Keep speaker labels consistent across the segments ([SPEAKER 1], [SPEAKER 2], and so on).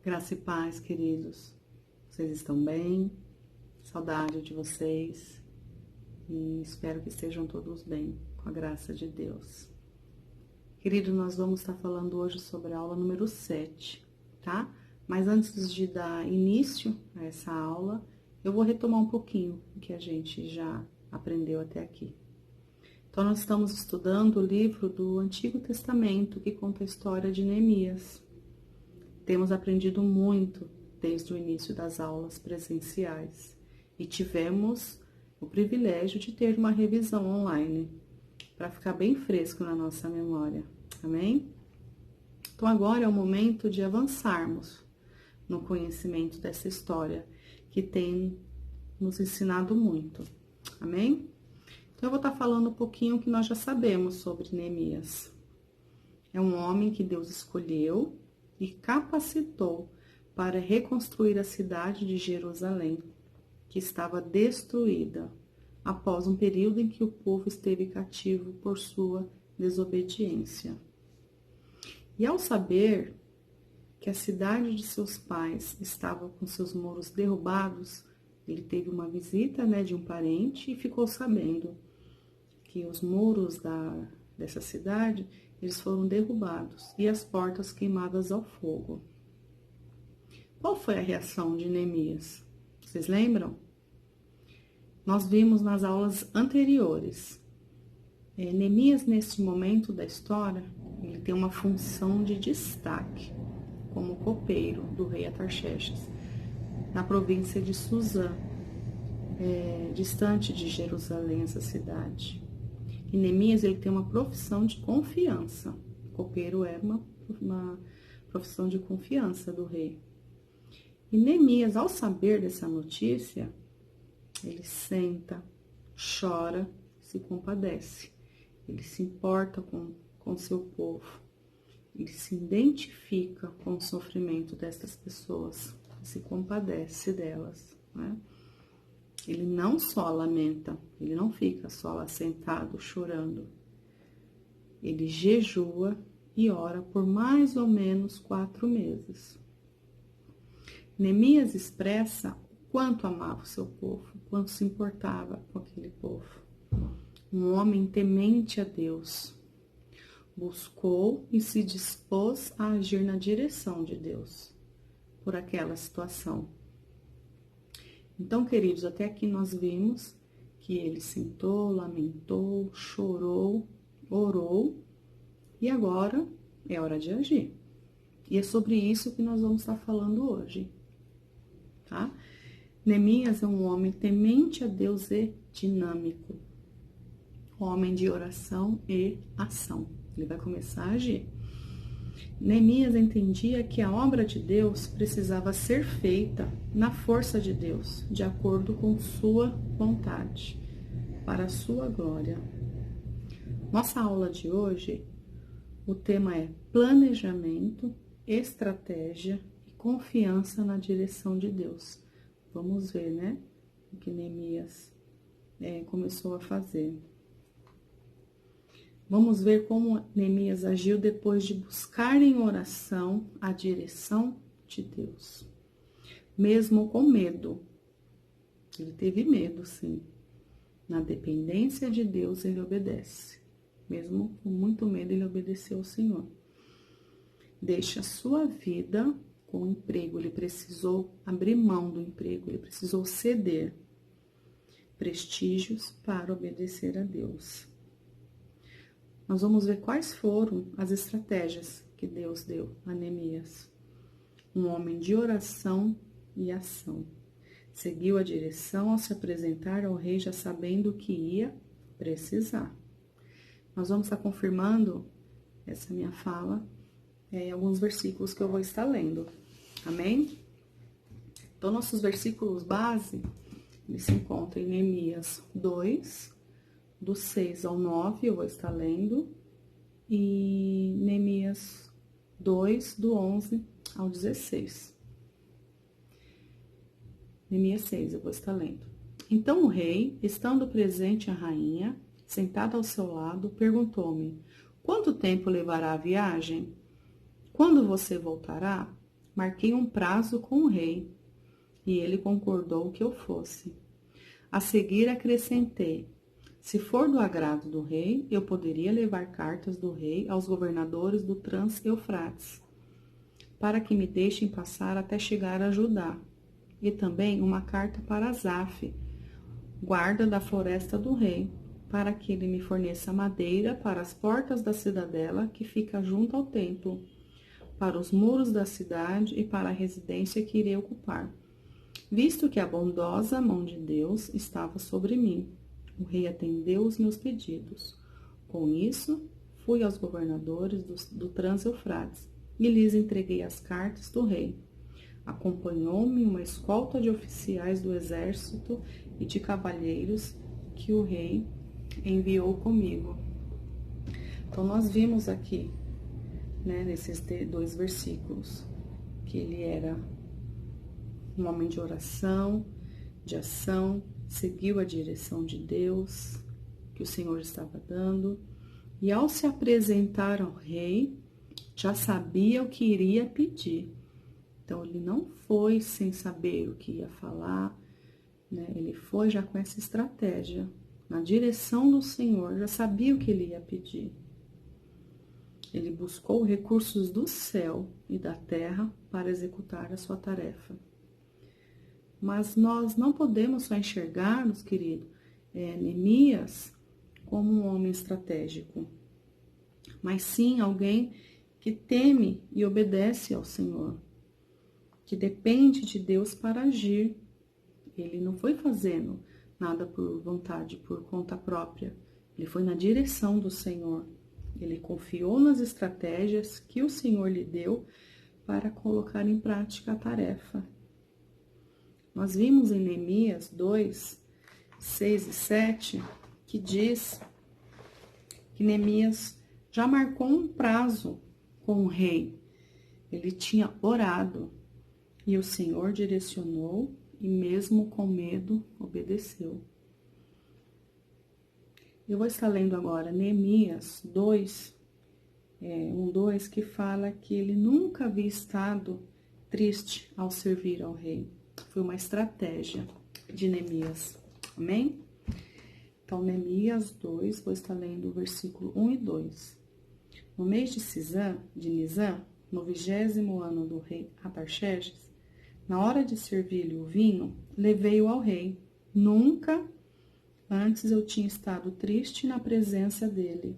[SPEAKER 1] Graça e paz, queridos. Vocês estão bem? Saudade de vocês. E espero que estejam todos bem, com a graça de Deus. Querido, nós vamos estar falando hoje sobre a aula número 7, tá? Mas antes de dar início a essa aula, eu vou retomar um pouquinho o que a gente já aprendeu até aqui. Então, nós estamos estudando o livro do Antigo Testamento, que conta a história de Neemias. Temos aprendido muito desde o início das aulas presenciais e tivemos o privilégio de ter uma revisão online para ficar bem fresco na nossa memória, amém? Então agora é o momento de avançarmos no conhecimento dessa história que tem nos ensinado muito, amém? Então eu vou estar falando um pouquinho que nós já sabemos sobre Neemias. É um homem que Deus escolheu e capacitou para reconstruir a cidade de Jerusalém, que estava destruída após um período em que o povo esteve cativo por sua desobediência. E ao saber que a cidade de seus pais estava com seus muros derrubados, ele teve uma visita, de um parente e ficou sabendo que os muros dessa cidade eles foram derrubados e as portas queimadas ao fogo. Qual foi a reação de Neemias? Vocês lembram? Nós vimos nas aulas anteriores. Neemias, neste momento da história, ele tem uma função de destaque como copeiro do rei Artaxerxes, na província de Susã, distante de Jerusalém, essa cidade. E Neemias, ele tem uma profissão de confiança. Copeiro era uma profissão de confiança do rei. E Neemias, ao saber dessa notícia, ele senta, chora, se compadece. Ele se importa com seu povo. Ele se identifica com o sofrimento dessas pessoas, se compadece delas, né? Ele não só lamenta, ele não fica só lá sentado chorando. Ele jejua e ora por mais ou menos 4 meses. Neemias expressa o quanto amava o seu povo, o quanto se importava com aquele povo. Um homem temente a Deus. Buscou e se dispôs a agir na direção de Deus por aquela situação. Então, queridos, até aqui nós vimos que ele sentou, lamentou, chorou, orou e agora é hora de agir. E é sobre isso que nós vamos estar falando hoje, tá? Neemias é um homem temente a Deus e dinâmico, homem de oração e ação. Ele vai começar a agir. Neemias entendia que a obra de Deus precisava ser feita na força de Deus, de acordo com sua vontade, para a sua glória. Nossa aula de hoje, o tema é planejamento, estratégia e confiança na direção de Deus. Vamos ver, o que Neemias começou a fazer. Vamos ver como Neemias agiu depois de buscar em oração a direção de Deus. Mesmo com medo. Ele teve medo, sim. Na dependência de Deus, ele obedece. Mesmo com muito medo, ele obedeceu ao Senhor. Deixa a sua vida com o emprego. Ele precisou abrir mão do emprego. Ele precisou ceder prestígios para obedecer a Deus. Nós vamos ver quais foram as estratégias que Deus deu a Neemias. Um homem de oração e ação. Seguiu a direção ao se apresentar ao rei já sabendo o que ia precisar. Nós vamos estar confirmando essa minha fala em alguns versículos que eu vou estar lendo. Amém? Então, nossos versículos base, eles se encontram em Neemias 2, do 6 ao 9, eu vou estar lendo, e Neemias 2, do 11 ao 16. Neemias 6, eu vou estar lendo. Então o rei, estando presente a rainha, sentada ao seu lado, perguntou-me: quanto tempo levará a viagem? Quando você voltará? marquei um prazo com o rei, e ele concordou que eu fosse. A seguir acrescentei: se for do agrado do rei, eu poderia levar cartas do rei aos governadores do Trans-Eufrates, para que me deixem passar até chegar a Judá, e também uma carta para Asaf, guarda da floresta do rei, para que ele me forneça madeira para as portas da cidadela que fica junto ao templo, para os muros da cidade e para a residência que irei ocupar, visto que a bondosa mão de Deus estava sobre mim. O rei atendeu os meus pedidos. Com isso, fui aos governadores do Trans-Eufrates e lhes entreguei as cartas do rei. Acompanhou-me uma escolta de oficiais do exército e de cavalheiros que o rei enviou comigo. Então, nós vimos aqui, nesses 2 versículos, que ele era um homem de oração, de ação, seguiu a direção de Deus, que o Senhor estava dando, e ao se apresentar ao rei, já sabia o que iria pedir. Então, ele não foi sem saber o que ia falar, Ele foi já com essa estratégia, na direção do Senhor, já sabia o que ele ia pedir. Ele buscou recursos do céu e da terra para executar a sua tarefa. Mas nós não podemos só enxergar, meus queridos, Neemias como um homem estratégico, mas sim alguém que teme e obedece ao Senhor, que depende de Deus para agir. Ele não foi fazendo nada por vontade, por conta própria. Ele foi na direção do Senhor. Ele confiou nas estratégias que o Senhor lhe deu para colocar em prática a tarefa. Nós vimos em Neemias 2, 6 e 7, que diz que Neemias já marcou um prazo com o rei. Ele tinha orado e o Senhor direcionou e mesmo com medo obedeceu. Eu vou estar lendo agora Neemias 2, 2, que fala que ele nunca havia estado triste ao servir ao rei. Foi uma estratégia de Neemias. Amém? Então, Neemias 2, vou estar lendo o versículo 1 e 2. No mês de Nisan, no 20º ano do rei Artaxerxes, na hora de servir-lhe o vinho, levei-o ao rei. Nunca antes eu tinha estado triste na presença dele.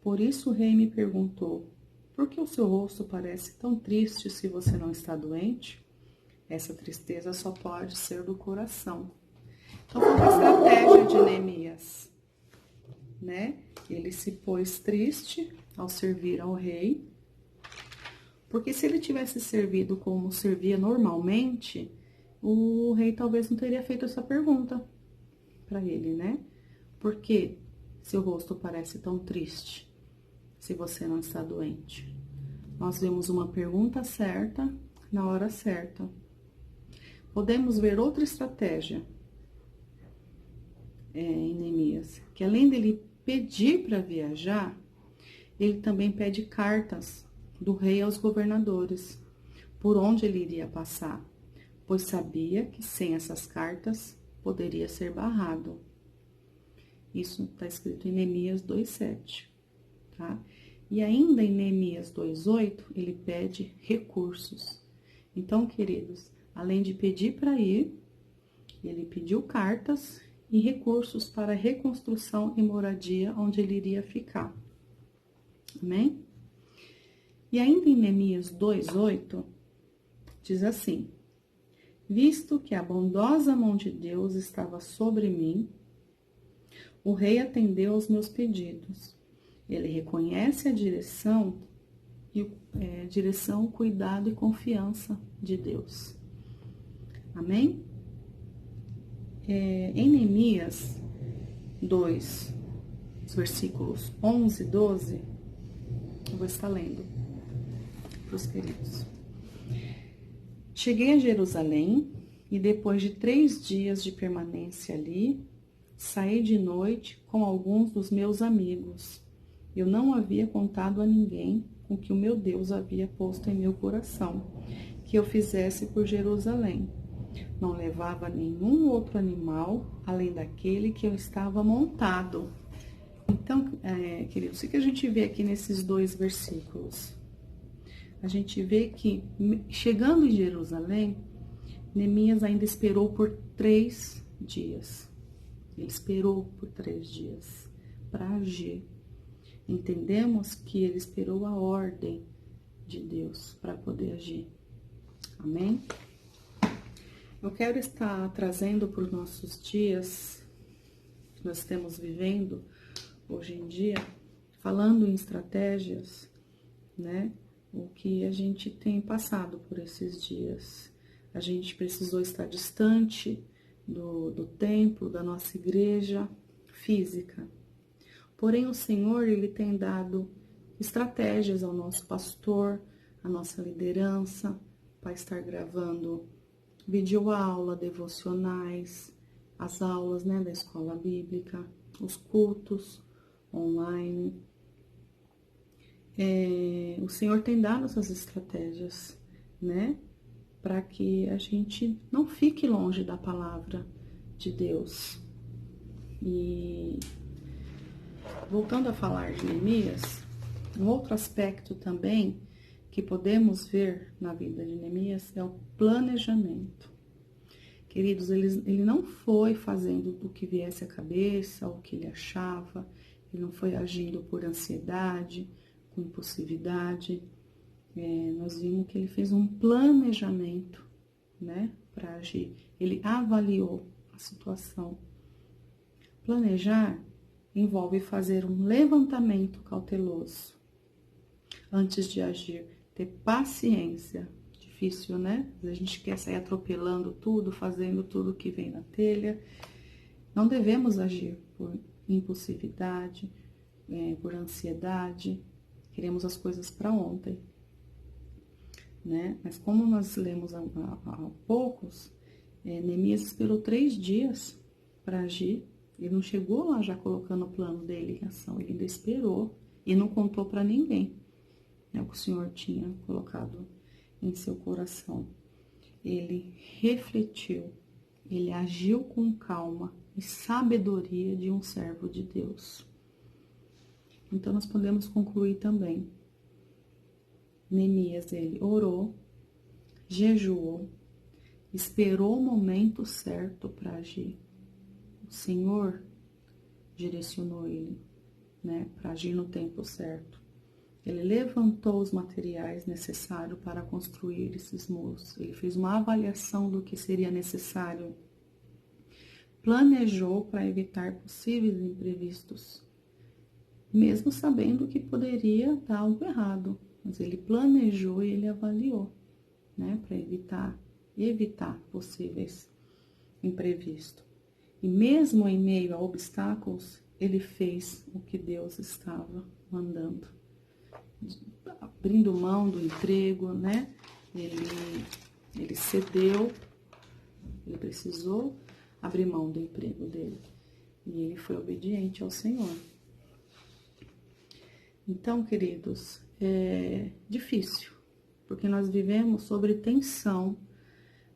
[SPEAKER 1] Por isso o rei me perguntou: por que o seu rosto parece tão triste se você não está doente? Essa tristeza só pode ser do coração. Então, foi uma estratégia de Neemias, Ele se pôs triste ao servir ao rei, porque se ele tivesse servido como servia normalmente, o rei talvez não teria feito essa pergunta para ele, Por que seu rosto parece tão triste se você não está doente? Nós vemos uma pergunta certa na hora certa. Podemos ver outra estratégia em Neemias, que além dele pedir para viajar, ele também pede cartas do rei aos governadores, por onde ele iria passar, pois sabia que sem essas cartas poderia ser barrado. Isso está escrito em Neemias 2,7, tá? E ainda em Neemias 2,8, ele pede recursos. Então, queridos, além de pedir para ir, ele pediu cartas e recursos para a reconstrução e moradia onde ele iria ficar. Amém? E ainda em Neemias 2,8, diz assim: visto que a bondosa mão de Deus estava sobre mim, o rei atendeu aos meus pedidos. Ele reconhece a direção, cuidado e confiança de Deus. Amém? Em Neemias 2, os versículos 11 e 12, eu vou estar lendo para os queridos. Cheguei a Jerusalém e depois de 3 dias de permanência ali, saí de noite com alguns dos meus amigos. Eu não havia contado a ninguém o que o meu Deus havia posto em meu coração, que eu fizesse por Jerusalém. Não levava nenhum outro animal, além daquele que eu estava montado. Então, queridos, o que a gente vê aqui nesses 2 versículos? A gente vê que, chegando em Jerusalém, Neemias ainda esperou por 3 dias. Ele esperou por 3 dias para agir. Entendemos que ele esperou a ordem de Deus para poder agir. Amém? Eu quero estar trazendo para os nossos dias, que nós estamos vivendo hoje em dia, falando em estratégias, né? O que a gente tem passado por esses dias. A gente precisou estar distante do templo, da nossa igreja física. Porém, o Senhor, Ele tem dado estratégias ao nosso pastor, à nossa liderança, para estar gravando videoaula, devocionais, as aulas, né, da escola bíblica, os cultos online. O Senhor tem dado essas estratégias, né, para que a gente não fique longe da palavra de Deus. E voltando a falar de Neemias, um outro aspecto também que podemos ver na vida de Neemias é o planejamento. Queridos, ele não foi fazendo do que viesse à cabeça, o que ele achava, ele não foi agindo por ansiedade, com impulsividade. Nós vimos que ele fez um planejamento, né, para agir. Ele avaliou a situação. Planejar envolve fazer um levantamento cauteloso antes de agir, ter paciência. Difícil, né? A gente quer sair atropelando tudo, fazendo tudo que vem na telha. Não devemos agir por impulsividade, por ansiedade. Queremos as coisas para ontem, né? Mas como nós lemos há poucos, Neemias esperou 3 dias para agir. Ele não chegou lá já colocando o plano dele em ação, ele ainda esperou e não contou para ninguém, né, o que o Senhor tinha colocado em seu coração. Ele refletiu, ele agiu com calma e sabedoria de um servo de Deus. Então nós podemos concluir também. Neemias, ele orou, jejuou, esperou o momento certo para agir. O Senhor direcionou ele, né, para agir no tempo certo. Ele levantou os materiais necessários para construir esses muros. Ele fez uma avaliação do que seria necessário. Planejou para evitar possíveis imprevistos, mesmo sabendo que poderia dar algo errado. Mas ele planejou e ele avaliou, né, para evitar possíveis imprevistos. E mesmo em meio a obstáculos, ele fez o que Deus estava mandando. Abrindo mão do emprego, né? Ele cedeu, ele precisou abrir mão do emprego dele. E ele foi obediente ao Senhor. Então, queridos, é difícil, porque nós vivemos sobre tensão,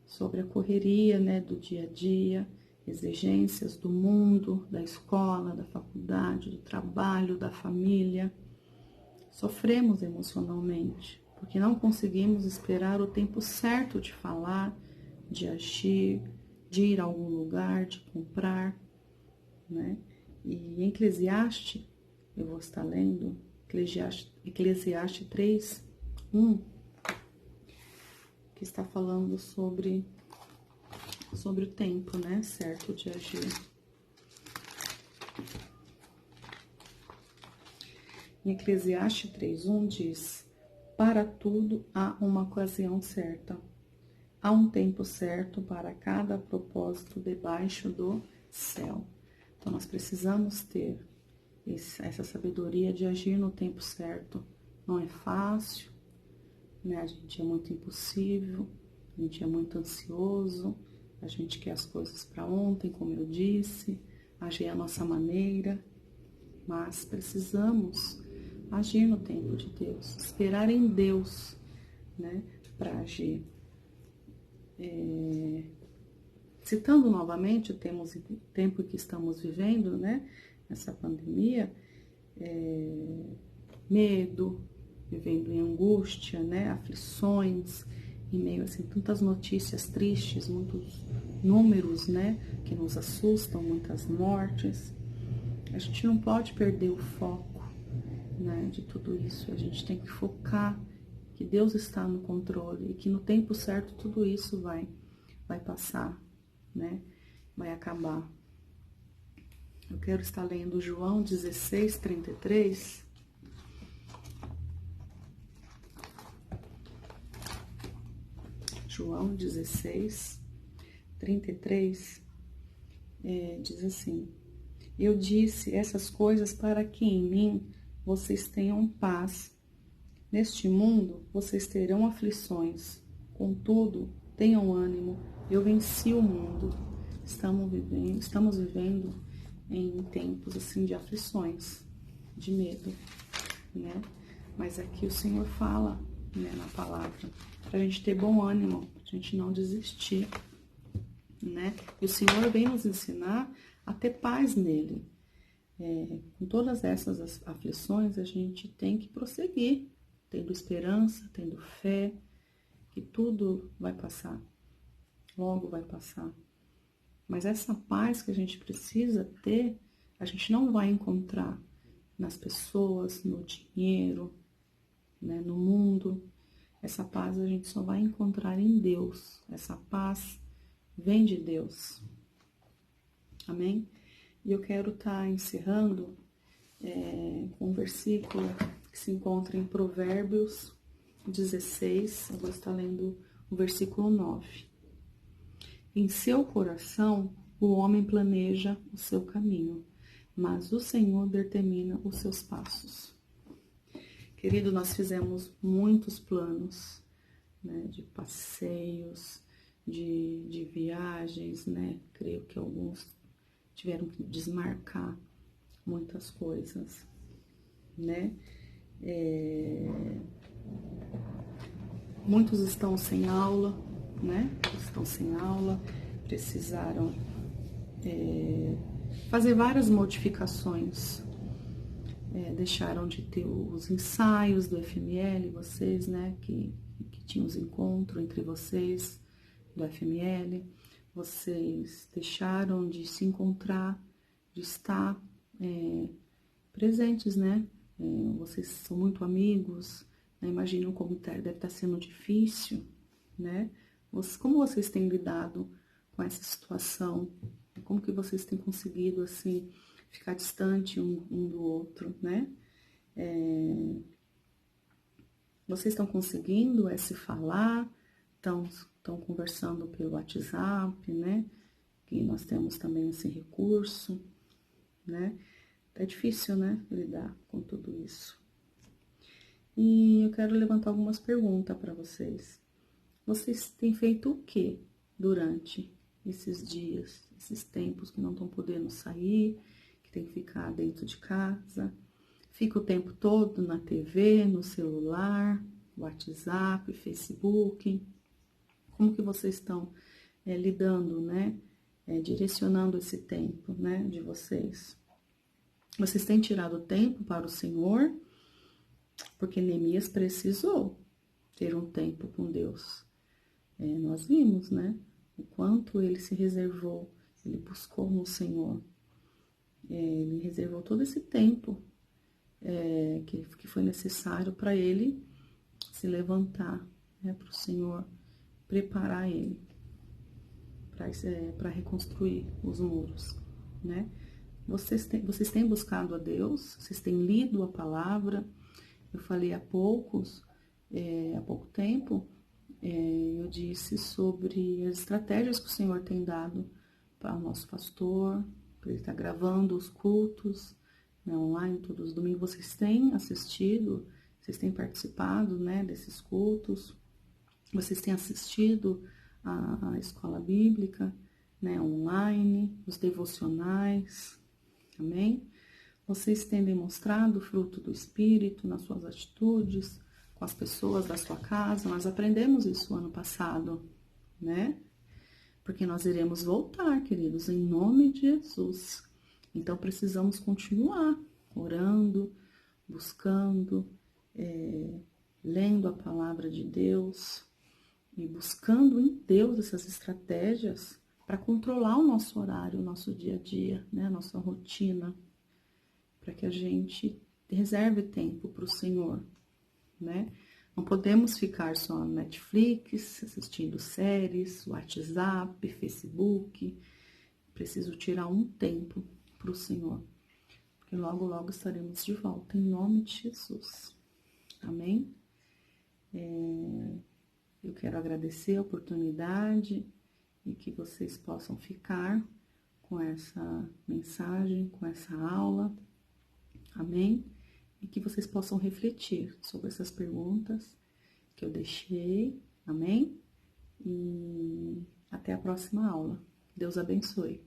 [SPEAKER 1] sobre a correria, né, do dia a dia, exigências do mundo, da escola, da faculdade, do trabalho, da família. Sofremos emocionalmente, porque não conseguimos esperar o tempo certo de falar, de agir, de ir a algum lugar, de comprar, né? E em Eclesiastes, eu vou estar lendo, Eclesiastes 3:1, que está falando sobre o tempo, né, certo de agir. Em Eclesiastes 3:1 diz: para tudo há uma ocasião certa, há um tempo certo para cada propósito debaixo do céu. Então nós precisamos ter essa sabedoria de agir no tempo certo. Não é fácil, né? A gente é muito impulsivo, a gente é muito ansioso, a gente quer as coisas para ontem, como eu disse, agir à nossa maneira, mas precisamos agir no tempo de Deus, esperar em Deus, né, para agir. Citando novamente o tempo que estamos vivendo, né? Essa pandemia, medo, vivendo em angústia, né? Aflições, em meio assim, tantas notícias tristes, muitos números, né? Que nos assustam, muitas mortes. A gente não pode perder o foco, né? De tudo isso. A gente tem que focar que Deus está no controle e que no tempo certo tudo isso vai passar, né? Vai acabar. Eu quero estar lendo João 16, 33. João 16, 33, diz assim: Eu disse essas coisas para que em mim vocês tenham paz. Neste mundo vocês terão aflições, contudo, tenham ânimo, eu venci o mundo. Estamos vivendo em tempos assim de aflições, de medo, né? Mas aqui o Senhor fala, né, na palavra, para a gente ter bom ânimo, para a gente não desistir, né? E o Senhor vem nos ensinar a ter paz nele. Com todas essas aflições, a gente tem que prosseguir, tendo esperança, tendo fé, que tudo vai passar, logo vai passar. Mas essa paz que a gente precisa ter, a gente não vai encontrar nas pessoas, no dinheiro, né, no mundo. Essa paz a gente só vai encontrar em Deus. Essa paz vem de Deus. Amém? E eu quero estar encerrando com um versículo que se encontra em Provérbios 16. Eu vou estar lendo o versículo 9. Em seu coração, o homem planeja o seu caminho, mas o Senhor determina os seus passos. Querido, nós fizemos muitos planos, né, de passeios, de viagens, né? Creio que alguns tiveram que desmarcar muitas coisas, né? Muitos estão sem aula, né? Estão sem aula, precisaram fazer várias modificações. Deixaram de ter os ensaios do FML, vocês, né? Que tinham os encontros entre vocês do FML. Vocês deixaram de se encontrar, de estar presentes, né? Vocês são muito amigos, né? Imaginam como deve estar sendo difícil, né? Como vocês têm lidado com essa situação? Como que vocês têm conseguido, assim, ficar distante um do outro, né? Vocês estão conseguindo se falar, estão conversando pelo WhatsApp, né? Que nós temos também esse recurso, né? É difícil, né? Lidar com tudo isso. E eu quero levantar algumas perguntas para vocês. Vocês têm feito o que durante esses dias, esses tempos que não estão podendo sair, que tem que ficar dentro de casa? Fica o tempo todo na TV, no celular, WhatsApp, Facebook. Como que vocês estão lidando, né? Direcionando esse tempo, né, de vocês? Vocês têm tirado tempo para o Senhor? Porque Neemias precisou ter um tempo com Deus. Nós vimos, né? O quanto ele se reservou, ele buscou no Senhor. Ele reservou todo esse tempo que foi necessário para ele se levantar, né, para o Senhor preparar ele para reconstruir os muros, né? Vocês têm buscado a Deus, vocês têm lido a palavra. Eu falei há pouco tempo, eu disse sobre as estratégias que o Senhor tem dado para o nosso pastor, para ele estar gravando os cultos, né, online todos os domingos. Vocês têm assistido, vocês têm participado, né, desses cultos, vocês têm assistido a escola bíblica, né, online, os devocionais, amém? Vocês têm demonstrado o fruto do Espírito nas suas atitudes, com as pessoas da sua casa. Nós aprendemos isso ano passado, né? Porque nós iremos voltar, queridos, em nome de Jesus. Então, precisamos continuar orando, buscando, lendo a palavra de Deus e buscando em Deus essas estratégias para controlar o nosso horário, o nosso dia a dia, né? A nossa rotina, para que a gente reserve tempo para o Senhor, né? Não podemos ficar só no Netflix, assistindo séries, WhatsApp, Facebook. Preciso tirar um tempo para o Senhor, porque logo, logo estaremos de volta, em nome de Jesus. Amém? Eu quero agradecer a oportunidade e que vocês possam ficar com essa mensagem, com essa aula. Amém? E que vocês possam refletir sobre essas perguntas que eu deixei. Amém? E até a próxima aula. Deus abençoe.